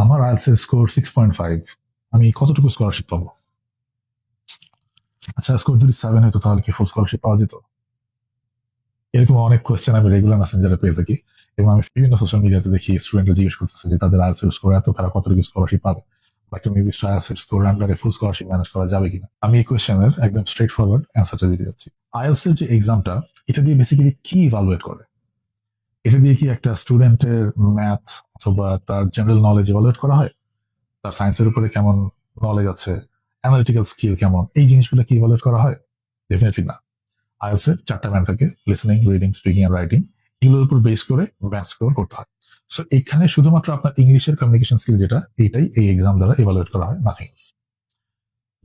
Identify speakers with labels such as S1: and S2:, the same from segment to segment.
S1: আমার IELTS score 6.5। আমি কতটুকু স্কলারশিপ পাবো? আচ্ছা, স্কোর যদি 7 হতো তাহলে কি ফুল স্কলারশিপ পাওয়া যেত? এরকম অনেক কোয়েশ্চেন আমি রেগুলার মেসেঞ্জারে পেয়ে থাকি, এবং আমি বিভিন্ন সোশ্যাল মিডিয়াতে দেখি স্টুডেন্টরা জিজ্ঞেস করতেছে যে তাদের আইএলটিএস স্কোর এত, তারা কতটুকু স্কলারশিপ পাবে, বা একটা নির্দিষ্ট আইএলটিএস স্কোর আন্ডারে ফুল স্কলারশিপ ম্যানেজ করা যাবে কিনা। আমি এই কোয়েশ্চেনের একদম স্ট্রেট ফরওয়ার্ড অ্যান্সারটা দিতে যাচ্ছি। আইএলটিএস এর যে এক্সামটা, এটা দিয়ে বেসিক্যালি কি ইভালুয়েট করে? এটা দিয়ে কি একটা স্টুডেন্টের ম্যাথ অথবা তার জেনারেল নলেজ ইভালুয়েট করা হয়? তার সায়েন্সের উপরে কেমন নলেজ আছে, অ্যানালিটিক্যাল স্কিল কেমন, এই জিনিসগুলো কি ইভালুয়েট করা হয়? ডেফিনেটলি না। আইএলটিএস এর 4টা ব্যান্ড থাকে: listening, reading, speaking and writing. এগুলোর উপর বেস করে ব্যান্ড স্কোর করতে হয়। সো এখানে শুধুমাত্র আপনার ইংলিশের কমিউনিকেশন স্কিল যেটা, এইটাই এই এক্সাম দ্বারা ইভালুয়েট করা হয়, নাথিং এলস।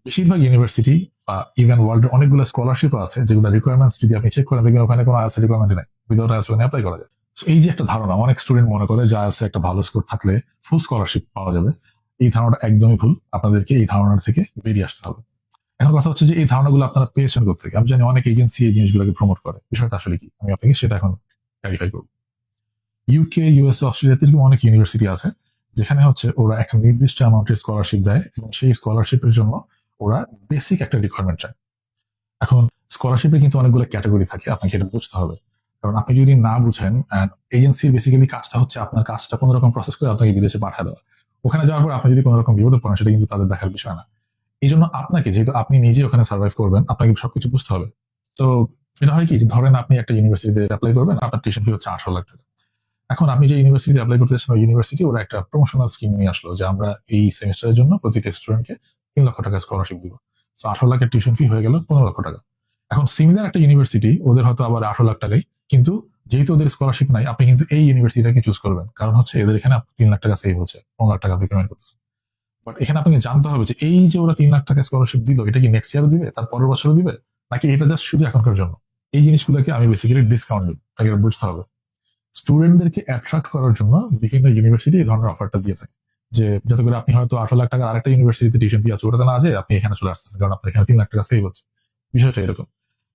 S1: বেশিরভাগ ইউনিভার্সিটি বা ইভেন ওয়ার্ল্ডের অনেকগুলো স্কলারশিপও আছে যেগুলো রিকোয়ারমেন্টস যদি আপনি চেক করেন দেখবেন ওখানে কোনো আইএলটিএস রিকোয়ারমেন্ট নাই, উইদাউট আইএলটিএস অ্যাপ্লাই করা যায়। So এই যে একটা ধারণা, অনেক স্টুডেন্ট মনে করে যে আইএলটিএস একটা ভালো স্কোর থাকলে ফুল স্কলারশিপ পাওয়া যাবে। এই ধারণাটা একদমই ভুল। আপনাদেরকে এই ধারণার থেকে বেরিয়ে আসতে হবে। এখন কথা হচ্ছে যে এই ধারণাগুলো আপনারা পেয়েছেন কোথেকে? আমি জানি অনেক এজেন্সি এই জিনিসগুলোকে প্রমোট করে, বিষয়টা আসলে কি আমি আপনাকে সেটা এখন ক্লারিফাই করব। ইউকে, ইউএস, অস্ট্রেলিয়াতে এরকম অনেক ইউনিভার্সিটি আছে যেখানে হচ্ছে ওরা একটা নির্দিষ্ট অ্যামাউন্টের স্কলারশিপ দেয়, এবং সেই স্কলারশিপের জন্য ওরা বেসিক একটা রিকোয়ারমেন্ট চায়। এখন স্কলারশিপে কিন্তু অনেকগুলো ক্যাটাগরি থাকে, আপনাকে এটা বুঝতে হবে। কারণ আপনি যদি না বুঝেন, এজেন্সির বেসিক্যালি কাজটা হচ্ছে আপনার কাজটা কোনো রকম প্রসেস করে আপনাকে বিদেশে পাঠিয়ে দেওয়া। ওখানে যাওয়ার পর আপনি যদি কোনো রকম বিপদে পড়েন, সেটা কিন্তু তাদের দেখার বিষয় না। এই জন্য আপনাকে, যেহেতু আপনি নিজে ওখানে সার্ভাইভ করবেন, আপনাকে সবকিছু বুঝতে হবে। তো এটা হয় কি, ধরেন আপনি একটা ইউনিভার্সিটিতে অ্যাপ্লাই করবেন, আপনার টিউশন ফি হচ্ছে 800 লাখ টাকা। এখন আপনি যে ইউনিভার্সিটিতে অ্যাপ্লাই করতে চাচ্ছেন, ওই ইউনিভার্সিটি ওরা একটা প্রমোশনাল স্কিম নিয়ে আসলো যে আমরা এই সেমিস্টারের জন্য প্রতিটা স্টুডেন্টকে 3 লক্ষ টাকা স্কলারশিপ দিব। তো 18 লাখের টিউশন ফি হয়ে গেল 15 লক্ষ টাকা। এখন সিমিলার একটা ইউনিভার্সিটি, ওদের হয়তো আবার 18 লাখ টাকাই, কিন্তু যেহেতু ওদের স্কলারশিপ নাই, আপনি কিন্তু এই ইউনিভার্সিটিটাকে চুজ করবেন, কারণ হচ্ছে এদের এখানে 3 লাখ টাকা সেভ হচ্ছে, 15 লাখ টাকা আপনি পেমেন্ট করতেছেন। বাট এখানে আপনাকে জানতে হবে যে এই যে ওরা 3 লাখ টাকা স্কলারশিপ দিল, এটা কি নেক্সট ইয়ারও দিবে, তার পরের বছরও দিবে, নাকি এটা জাস্ট শুধু এখনকার জন্য? এই জিনিসগুলোকে আমি বেসিক্যালি ডিসকাউন্ট দিব, তাকে বুঝতে হবে। স্টুডেন্টদেরকে অ্যাট্রাক্ট করার জন্য বিভিন্ন ইউনিভার্সিটি এই ধরনের অফারটা দিয়ে থাকে, যে যাতে করে আপনি হয়তো 18 লাখ টাকার আরেকটা ইউনিভার্সিটিতে টিউশন ফি আছে, ওটাতে না যায় আপনি এখানে চলে আসতেছেন, কারণ আপনার এখানে 3 লাখ টাকা সেভ হচ্ছে। বিষয়টা এরকম।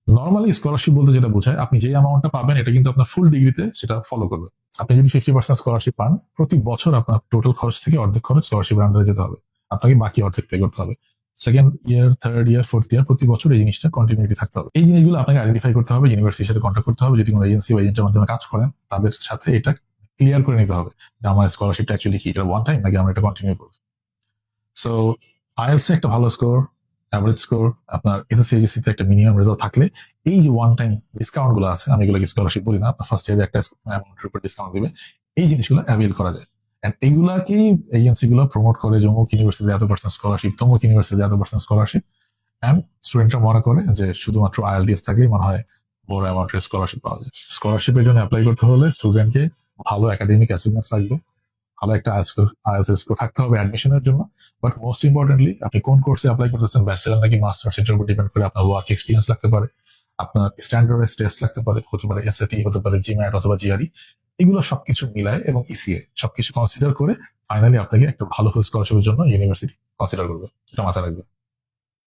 S1: নর্মালি স্কলারশিপ বলতে যেটা বোঝায়, আপনি যে অ্যামাউন্টটা পাবেন এটা কিন্তু আপনার ফুল ডিগ্রিতে সেটা ফলো করবে। আপনি যদি 50% স্কলারশিপ পান, প্রতি বছর আপনার টোটাল খরচ থেকে অর্ধেক খরচ স্কলারশিপের আন্ডারে যেতে হবে, আপনাকে বাকি অর্ধেক পে করতে হবে। Second year, third year, fourth year, প্রতি বছর এই জিনিসটা কন্টিনিউটি থাকতে হবে। এই জিনিসগুলো আপনাকে আইডেন্টিফাই করতে হবে, ইউনিভার্সিটির সাথে কন্ট্যাক্ট করতে হবে, যদি কোনো এজেন্সি বা এজেন্টের মাধ্যমে কাজ করেন তাদের সাথে এটা ক্লিয়ার করে নিতে হবে যে আমার স্কলারশিপটা অ্যাকচুয়ালি কি, এটা ওয়ান টাইম নাকি আমরা এটা কন্টিনিউ করবো। সো আইএলস একটা ভালো স্কোর, অ্যাভারেজ স্কোর, আপনার এসএসসি এইচএসসি তে একটা মিনিমাম রেজাল্ট থাকলে এই যে ওয়ান টাইম ডিসকাউন্ট গুলো আছে, আমি এগুলোকে স্কলারশিপ বলি না, আপনার ফার্স্ট ইয়ারে একটা অ্যামাউন্টের উপর ডিসকাউন্ট দিবে, এই জিনিসগুলো অ্যাভেল করা যায়। এন্ড এইগুলাকেই এজেন্সি গুলো প্রমোট করে যে অমুক ইউনিভার্সিটি এত% স্কলারশিপ, তমুক ইউনিভার্সিটি এত% স্কলারশিপ। এন্ড স্টুডেন্টরা মনে করে যে শুধুমাত্র আইএলটিএস থাকলেই মনে হয় বড় অ্যামাউন্টের স্কলারশিপ পাওয়া যায়। স্কলারশিপের জন্য অ্যাপ্লাই করতে হলে স্টুডেন্টকে ভালো একাডেমিক অ্যাচিভমেন্টস লাগবে, ভালো একটা আইএলটিএস স্কোর থাকতে হবে অ্যাডমিশনের জন্য। বাট মোস্ট ইম্পর্টেন্টলি, আপনি কোন কোর্সে অ্যাপ্লাই করতেছেন, ব্যাচেলার নাকি মাস্টার্স, সেটার উপর ডিপেন্ড করে আপনার ওয়ার্ক এক্সপিরিয়েন্স লাগতে পারে, আপনার স্ট্যান্ডার্ডাইজ টেস্ট লাগতে পারে, হতে পারে এসএটি, হতে পারে জিম্যাট অথবা জিআরই। এগুলো সবকিছু মিলায় এবং ইসিএ সবকিছু কনসিডার করে ফাইনালি আপনাকে একটা ভালো স্কলারশিপের জন্য ইউনিভার্সিটি কনসিডার করবে, এটা মাথায় রাখবে।